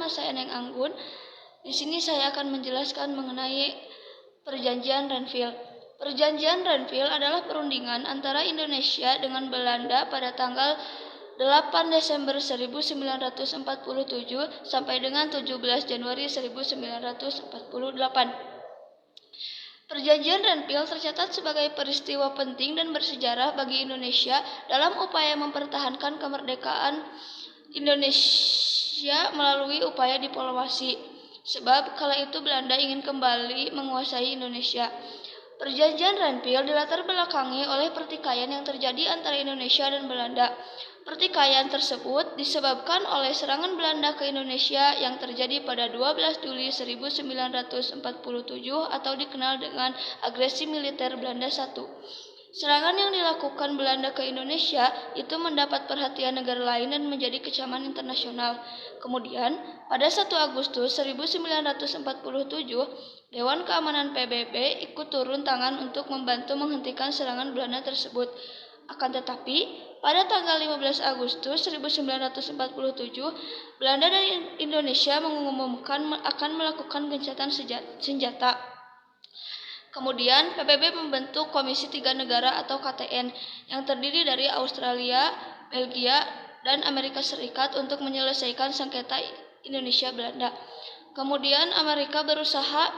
nama saya Neng Anggun. Di sini saya akan menjelaskan mengenai Perjanjian Renville. Perjanjian Renville adalah perundingan antara Indonesia dengan Belanda pada tanggal 8 Desember 1947 sampai dengan 17 Januari 1948. Perjanjian Renville tercatat sebagai peristiwa penting dan bersejarah bagi Indonesia dalam upaya mempertahankan kemerdekaan Indonesia melalui upaya diplomasi. Sebab kala itu Belanda ingin kembali menguasai Indonesia. Perjanjian Renville dilatar belakangi oleh pertikaian yang terjadi antara Indonesia dan Belanda. Pertikaian tersebut disebabkan oleh serangan Belanda ke Indonesia yang terjadi pada 12 Juli 1947 atau dikenal dengan agresi militer Belanda I. Serangan yang dilakukan Belanda ke Indonesia itu mendapat perhatian negara lain dan menjadi kecaman internasional. Kemudian, pada 1 Agustus 1947, Dewan Keamanan PBB ikut turun tangan untuk membantu menghentikan serangan Belanda tersebut. Akan tetapi, pada tanggal 15 Agustus 1947, Belanda dan Indonesia mengumumkan akan melakukan gencatan senjata. Kemudian, PBB membentuk Komisi Tiga Negara atau KTN yang terdiri dari Australia, Belgia, dan Amerika Serikat untuk menyelesaikan sengketa Indonesia-Belanda. Kemudian, Amerika berusaha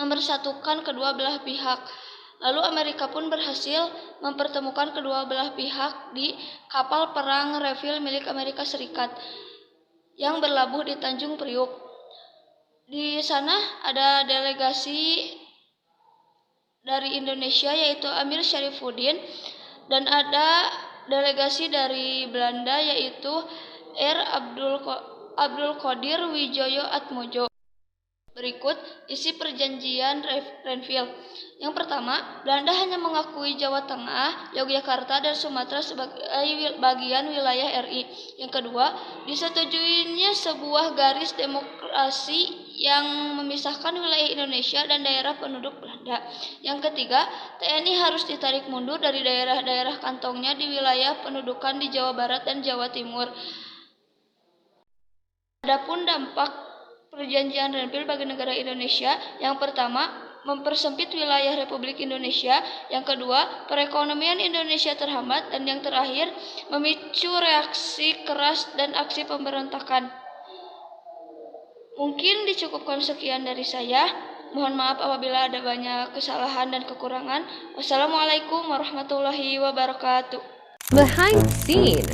mempersatukan kedua belah pihak. Lalu Amerika pun berhasil mempertemukan kedua belah pihak di kapal perang Renville milik Amerika Serikat yang berlabuh di Tanjung Priuk. Di sana ada delegasi dari Indonesia yaitu Amir Syarifuddin dan ada delegasi dari Belanda yaitu Abdul Qadir Wijoyo Atmojo. Berikut isi perjanjian Renville. Yang pertama, Belanda hanya mengakui Jawa Tengah, Yogyakarta, dan Sumatera sebagai bagian wilayah RI. Yang kedua, disetujuinya sebuah garis demokrasi yang memisahkan wilayah Indonesia dan daerah penduduk Belanda. Yang ketiga, TNI harus ditarik mundur dari daerah-daerah kantongnya di wilayah pendudukan di Jawa Barat dan Jawa Timur. Adapun dampak Perjanjian Renville bagi negara Indonesia, yang pertama, mempersempit wilayah Republik Indonesia, yang kedua, perekonomian Indonesia terhambat, dan yang terakhir, memicu reaksi keras dan aksi pemberontakan. Mungkin dicukupkan sekian dari saya. Mohon maaf apabila ada banyak kesalahan dan kekurangan. Wassalamualaikum warahmatullahi wabarakatuh. Behind the scene.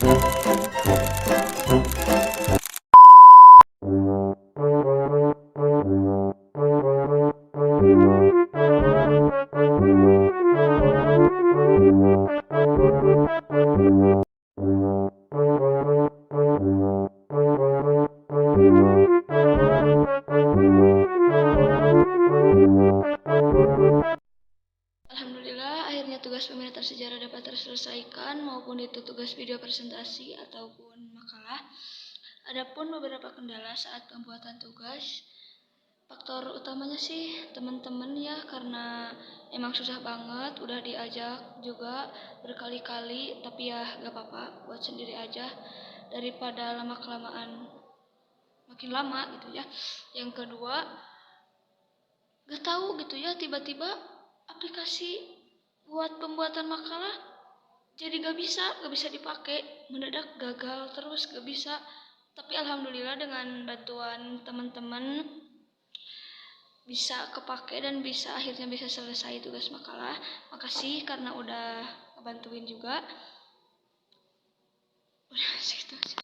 Alhamdulillah, akhirnya tugas peminatan sejarah dapat terselesaikan maupun itu tugas video presentasi ataupun makalah. Adapun beberapa kendala saat pembuatan tugas, faktor utamanya sih teman-teman ya, karena emang susah banget, udah diajak juga berkali-kali, tapi ya gak apa-apa, buat sendiri aja daripada lama-kelamaan makin lama gitu ya. Yang kedua, gak tahu gitu ya, tiba-tiba aplikasi buat pembuatan makalah jadi gak bisa dipakai, mendadak gagal terus gak bisa. Tapi alhamdulillah dengan bantuan teman-teman bisa kepake dan akhirnya bisa selesai tugas makalah. Makasih karena udah ngebantuin juga. Udah segitu aja.